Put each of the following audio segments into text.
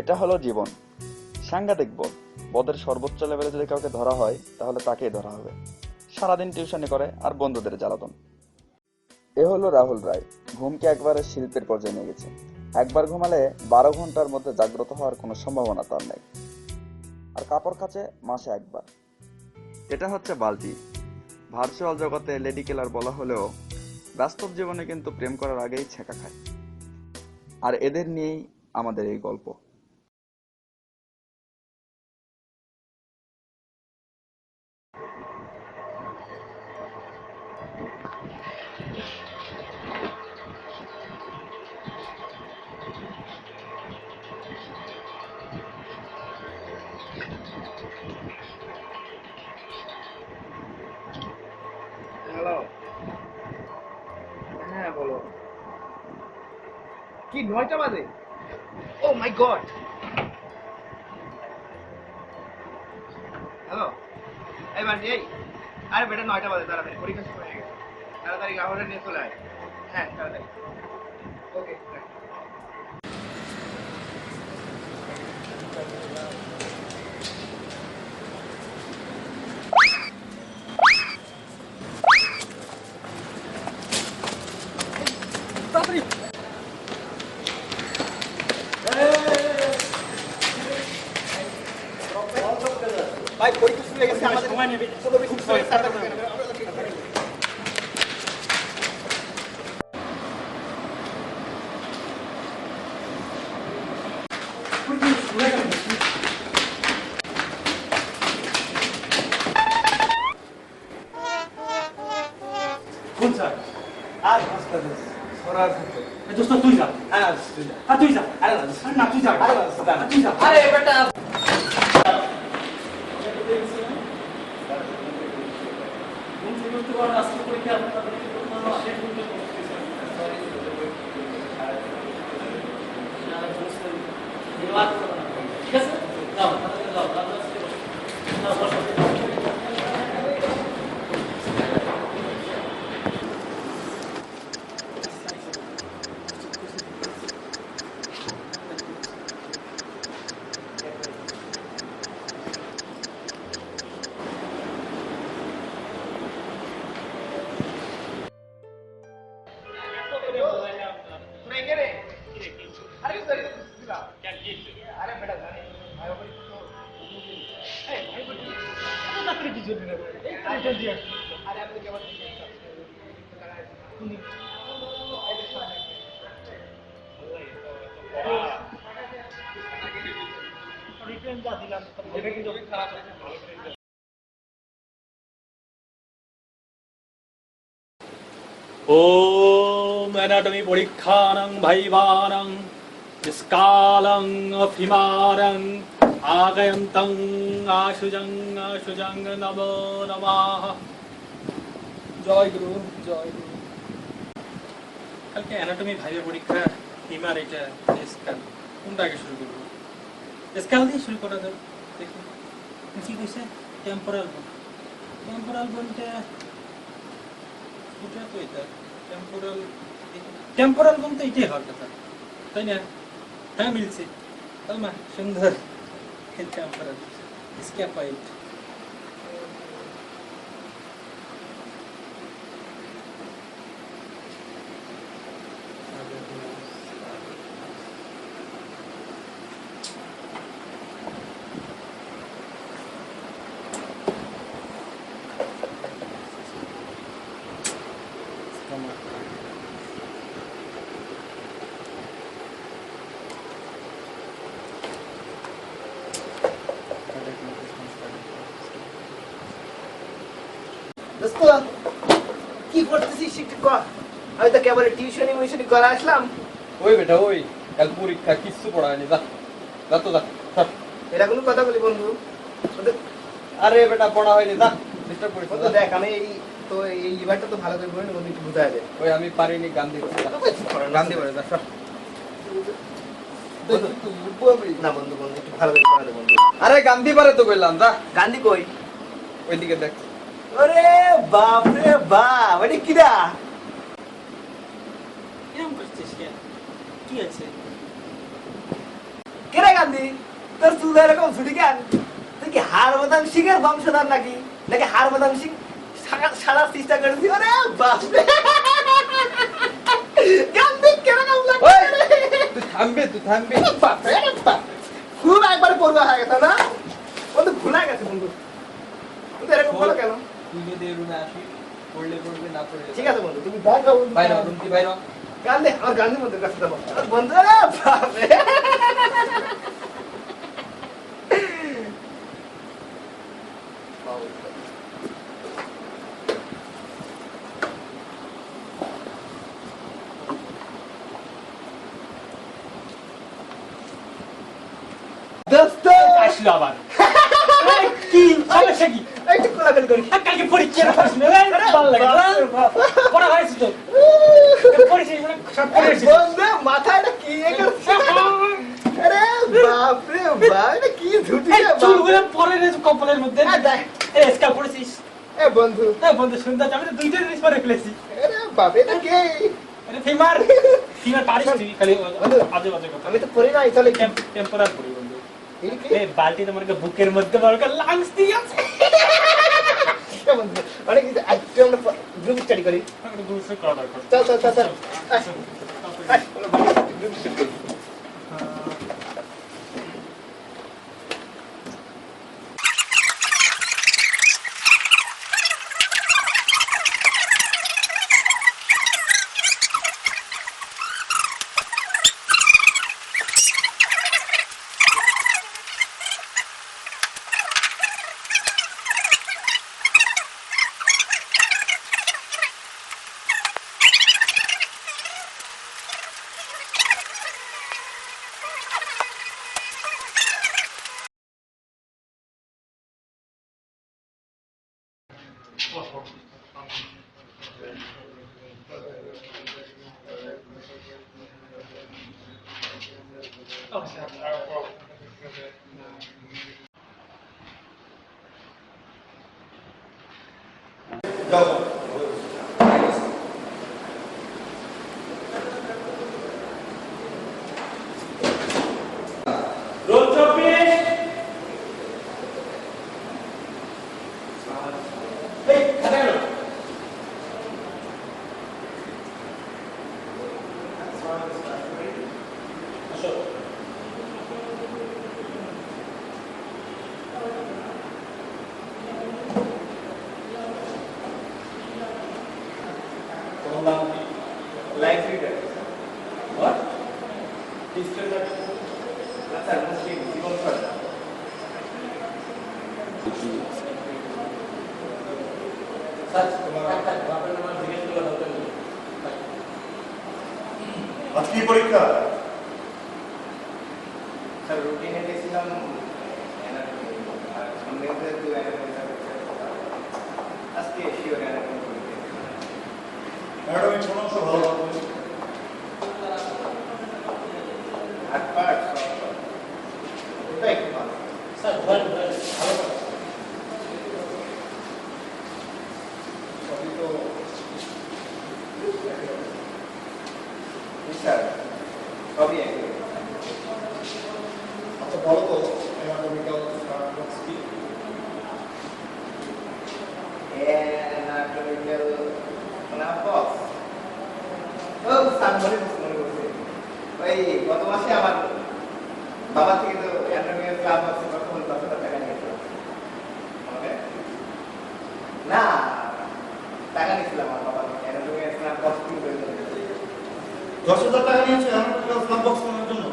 এটা হলো জীবন, সাংঘাতিক বোধ। বোধের সর্বোচ্চ লেভেলে যদি কাউকে ধরা হয় তাহলে তাকেই ধরা হবে। সারাদিন টিউশনি করে আর বন্ধুদের জ্বালাতন। এ হলো রাহুল রায়, ঘুমকে একবারে শিল্পের পর্যায়ে নিয়ে গেছে। একবার ঘুমালে 12 ঘন্টার মধ্যে জাগ্রত হওয়ার কোনো সম্ভাবনা তার নেই। আর কাপড় কাচে মাসে একবার। এটা হচ্ছে বালতি। ভার্চুয়াল জগতে লেডি কিলার বলা হলেও বাস্তব জীবনে কিন্তু প্রেম করার আগেই ছেঁকা খায়। আর এদের নিয়েই আমাদের এই গল্প। হ্যালো। হ্যাঁ বলো। কি 9টা বাজে? ও মাই গড। হ্যালো। এই বান্টি এই। আরে বেটা 9টা বাজে, তাড়াতাড়ি পরীক্ষা শুরু হয়ে গেছে। তাড়াতাড়ি গাহরে নিয়ে চলে আয়। হ্যাঁ তাড়াতাড়ি। ওকে। তাড়াতাড়ি। ভাই পরীক্ষা শুরু হয়ে গেছে, আমাদের সময় নেবে। কোনো বেশি সময় তাড়াতাড়ি। কোন স্যার? আর হাসতে দে। সরার হাতে। এই দোস্ত তুই যা। হ্যাঁ তুই যা। আর তুই যা। আরে না, না তুই যা। আরে না, তুই যা। আরে বেটা কোন সিগন্যাল তো আজকে পরীক্ষা আপনাদের শেষ পর্যন্ত ঠিক আছে যাও যাও তুই কে রে? আরে সরি দিলা। আরে বেটা জানি ভাই ওই তো এই ভাই বলি না করে কি জন্য রে? এই কাজ জলদি আস। আরে আপনি কেমন শুনি রিটার্ন যা দিলাম এটা কিন্তু খারাপ হচ্ছে, ভালো করে ওম অ্যানাটমি পরীক্ষানং ভাইবানং নিষ্কালং অফিমারং আগয়ন্তং আশুজং আশুজং নমো নমঃ। জয় গুরু জয় গুরু। কালকে অ্যানাটমি ভাইবা পরীক্ষা হিমার এটা স্কেল কোনটা আগে শুরু করবো? স্কেল দিয়ে শুরু করা যাবে। দেখি কি কইছে টেম্পোরাল বোন। টেম্পোরাল বোনটা ওটা তো এটা টেম্পোরাল। টেম্পোরাল বলতে এটাই হওয়ার কথা তাই না? হ্যাঁ মিলছে। মা সুন্দর টেম্পোরাল স্ক্যাপাইট। দোস্ত কি করতেছিস একটু কর। আমি তো কেবল টিউশনি করে আসলাম। ওই বেটা ওই কাল পরীক্ষা কিচ্ছু পড়ায়নি, যা যা তো যা সর। এটা কোনো কথা বলি বন্ধু? আরে বেটা পড়া হয়নি, যা ডিস্টার্ব করিস বন্ধু না। দেখ আমি এই তো এই ইভেন্টটা তো ভালো করে বলি না, বন্ধু একটু বুঝায় দে। ওই আমি পারিনি গান দিতে, গান্ধী বলে যা সর। না বন্ধু বন্ধু একটু ভালো করে পড়া দে বন্ধু। আরে গান্ধী পারে তো কইলাম, যা গান্ধী কই? ওইদিকে দেখ। আরে বাপ রে বাপ, এটা কিরা? এরকম করছিস কেন? কি আছে? কেরে গান্ধী তোর চুল এরকম ছুটি কেন? তুই কি হার বাদাম সিংহের বংশধর নাকি নাকি হার বাদাম সিং সারা চেষ্টা করেছি? আরে বাপরে গান্ধী কেরকম লাগে? তুই থামবে বাপরে বাপ, খুব একবারে পড়বা হয়ে গেছে না বন্ধু, ভুলা গেছে বন্ধু। তুই এরকম করো কেন? তুই যদি রুমে আসি পড়লে পড়বে না পড়লে ঠিক আছে বন্ধু, তুমি দেখো বাইরে রুম কি বাইরে গান্ধী, আমার গান্ধী বন্ধুর কাছে যাবো বন্ধু। আরে বাপরে দোস্ত আসলো আবার এই, কি সমস্যা কি? একটু কোলাকুলি করি। কালকে পরীক্ষা পড়াশোনা ভালো লাগে পড়া হয়েছে তো পড়েছিস মানে সব পড়েছিস বন্ধু মাথাটা কি করছে? আরে বাপরে বাপ, এটা কি ঝুটি রে বাপ। চুলগুলো পরে রয়েছে কপালের মধ্যে দেখ, এ স্কাল পড়েছিস এ বন্ধু, হ্যাঁ বন্ধু সুন্দর আমি তো দুইটা জিনিস পরে ফেলেছি আরে বাপ, এটা কে? আরে ফিমার পারিস তুই খালি আজে বাজে কথা আমি তো পড়ি নাই, তাহলে কি? টেম্পোরার পড়ি বন্ধু এটা কি? এই বালতি তোমার বুকের মধ্যে বড় লাংস দিয়ে আছে এ বন্ধু, অনেক কিছু আজকে আমরা গ্রুপ স্টাডি করি। আমাকে গুরুত্ব করা দরকার চল চল চল চল, আয়, আয়, আমরা গ্রুপ স্টাডি করি। রোল 24 এই খাতা গেল আসো তোমার নাম কি? Life reader. What? History that আচ্ছা, মুসলিম জীবন সরকার। আজ কি পরীক্ষা? স্যার রুটিনে গেছিলাম anatomy, আর সামনেতে তো anatomy আজকে শিওর anatomy পরীক্ষা। ম্যাডাম এই কোন অংশ ভালো লাগবে? হাত পা সব সব। ওটা একটু ভালো। স্যার ভালো সবই তো স্যার সবই একই। আচ্ছা বলো তো অ্যানাটমিক্যাল বক্স কি? anatomical না বক্স। ও স্যার মনে করছে ওই গত মাসে আমার বাবা থেকে তো anatomical ক্লাব আছে, তখন 10,000 টাকা নিয়েছিল আমাকে। না, টাকা নিয়েছিলাম আমার বাবা থেকে anatomical ক্লাব বক্স কিনতে হয়েছিল। 10,000 টাকা নিয়েছে অ্যানাটমিক্যাল স্ল্যাব বক্স বানানোর জন্য?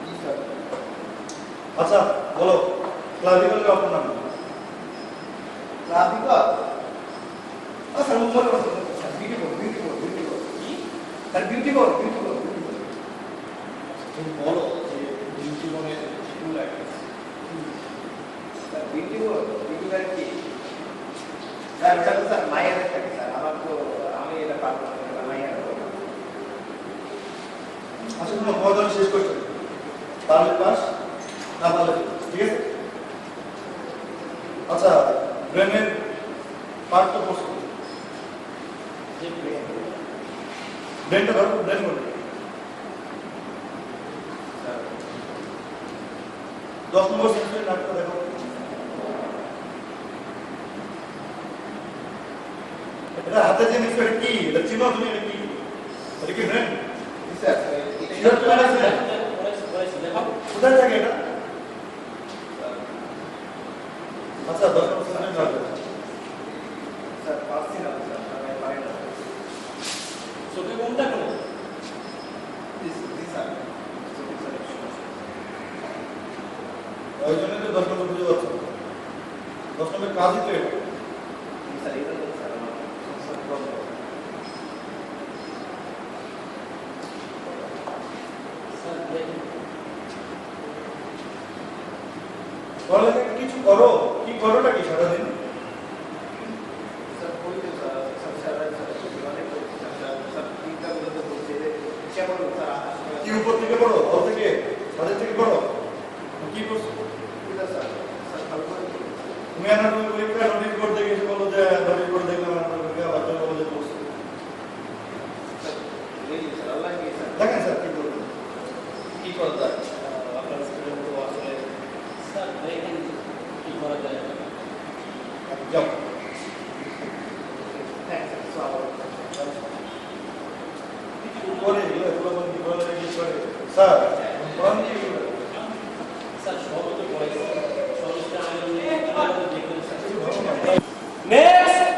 জি স্যার। আচ্ছা বলো ক্লাভিকলের অপর নাম কি? ক্লাভিকল? ও স্যার মনে করছে স্যার বিউটিফুল কি? Sir beautiful. তুমি বলো যে জীবনে ফুল অ্যাক্ট্রেস। স্যার বিউটিফুল কি? স্যার ওটা তো স্যার মায়ের থাকে স্যার, আমার তো আমি এটা পারবো না, এটা মায়ের। আচ্ছা তোমার পড়াশোনা শেষ করতে পারলে পাস, না পারলে fail, ঠিক আছে? আচ্ছা ব্রেনের পার্ট তো পড়ছো, ব্রেনটা ধরো, ব্রেন বলে 10 নম্বর সেন্সরের নাটকটা দেখো। এটা হাতে যে নিচ্ছ এটা কি? এটা চিনো তুমি? এটা কি? এটা কি ব্র্যান্ড? স্যার শিওর তো আছে না? কোথায় থাকে এটা? আচ্ছা 10 নম্বর সেন্সরের নাটক। স্যার পাচ্ছি না স্যার, আমি পারি না চোখে কোনটা কেন? জি স্যার। ওই জন্য তো 10 নম্বর বুঝে পাচ্ছ। 10 নম্বর কাজই তো এটা। স্যার এটা তো স্যার আমার সমস্যা প্রবলেম। পড়ালেখা কিছু করো, কি করোটা কি সারাদিন? স্যার বলতে স্যার স্যার অনেক স্যার তিনটা বলতে বলছে যে কেমন স্যার কি উপর থেকে পড়ো? হল থেকে? ছাদের থেকে পড়ো? কি করছো? স্যার স্যার ভালো করে তুমি অ্যানাটমি পরীক্ষা নোটিশ বোর্ড দেখে এসে বলো যে নোটিশ বোর্ড দেখলাম অ্যানাটমি পরীক্ষা আবার চলে বলে পড়ছো। স্যার আল্লাহ কি স্যার দেখেন স্যার কি করবেন? কি করা যায়? আপনার স্টুডেন্ট তো আসলে স্যার দেখেন কি করা যায়। যাও। থ্যাংকস স্যার কিছু করে এগুলো বলে কি বলে কি করে? স্যার পড়ান কি এগুলো? স্যার সবই তো পড়াইছে, সবটা আমি দেখুন স্যার। কিছু ভালো না। নেক্সট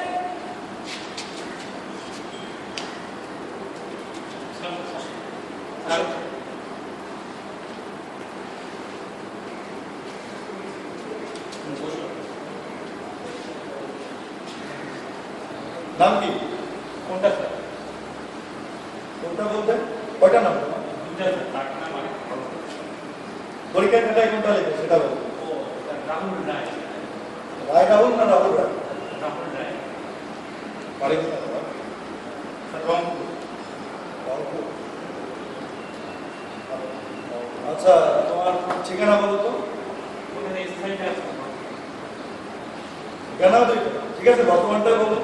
স্যার নাম কি? কোনটা স্যার? কোনটা বলতে? কয়টা নাম? দুইটা স্যার, তার নাম আর পরীক্ষার খাতায় কোনটা লেখো সেটা বলো। ও স্যার রাহুল রায়। রায় রাহুল না রাহুল রায়? রাহুল রায় বাড়ি কোথায়? স্যার রংপুর। রংপুর। আচ্ছা তোমার ঠিকানা বলো তো? ওখানে স্থায়ীটা আছে ঠিকানাও তো এটা। ঠিক আছে বর্তমানটা বলো।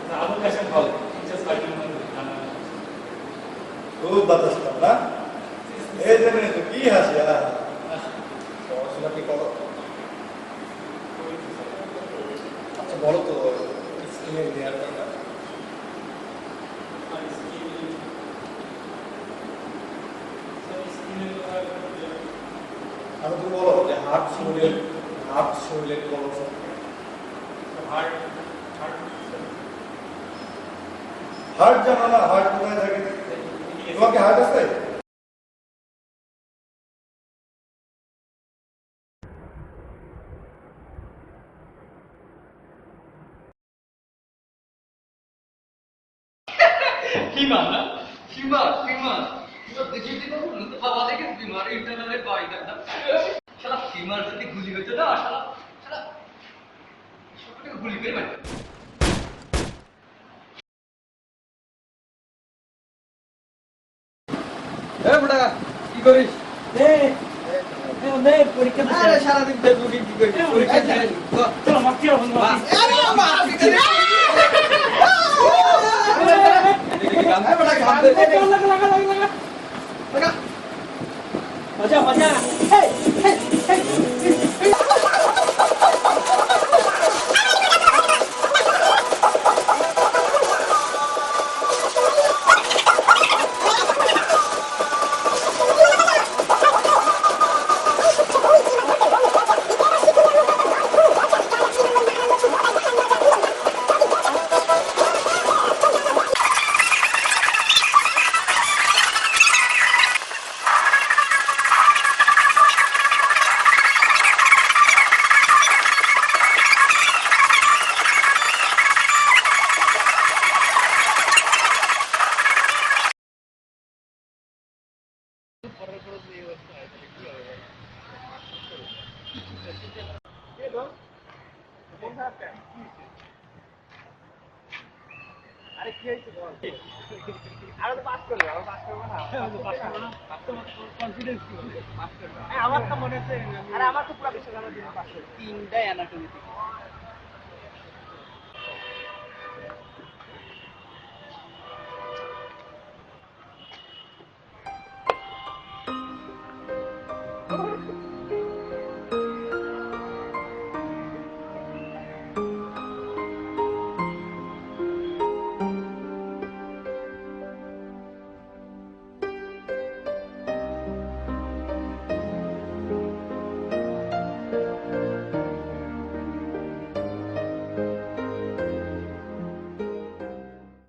স্যার আবুল কাশেম হল টিচার্স পার্টির মধ্যে থানা। খুব বাতাস পাও না? এই জন্য তো কি হাসি পড়াশোনা কি করো? আচ্ছা বলো তো স্কিমে দেওয়ার কথা। আর স্কিলে আমি তো বলো যে হার্ট শরীরের বলো হার্ট হার্ট জানো না? হার্ট কোথায় থাকে? তোমাকে হার্ট আছে? বিমান না বিমান বিমান দেখিয়ে দিল তো বাবা দেখে বিমান ইন্টারনালে পাই না সারা বিমান যদি গুলি হইতো না সারা সারা সবটাকে গুলি করে মারতো এ বেটা কি করিস? পরীক্ষা আরে সারাদিন ফেসবুকে কি করিস? পরীক্ষা দিস। চলো মারতে হবে না। এদিকে গান দে বেটা গান দে। মজা মজা। আরে কি হয়েছে বল? আরে তো পাস করলো, আমি পাস করবো না। কনফিডেন্স কি হবে? আমার তো মনে হচ্ছে, আরে আমার তো পুরো বিশ্বাস আমার দিন পাস করবে। তিনটাই অ্যানাটমি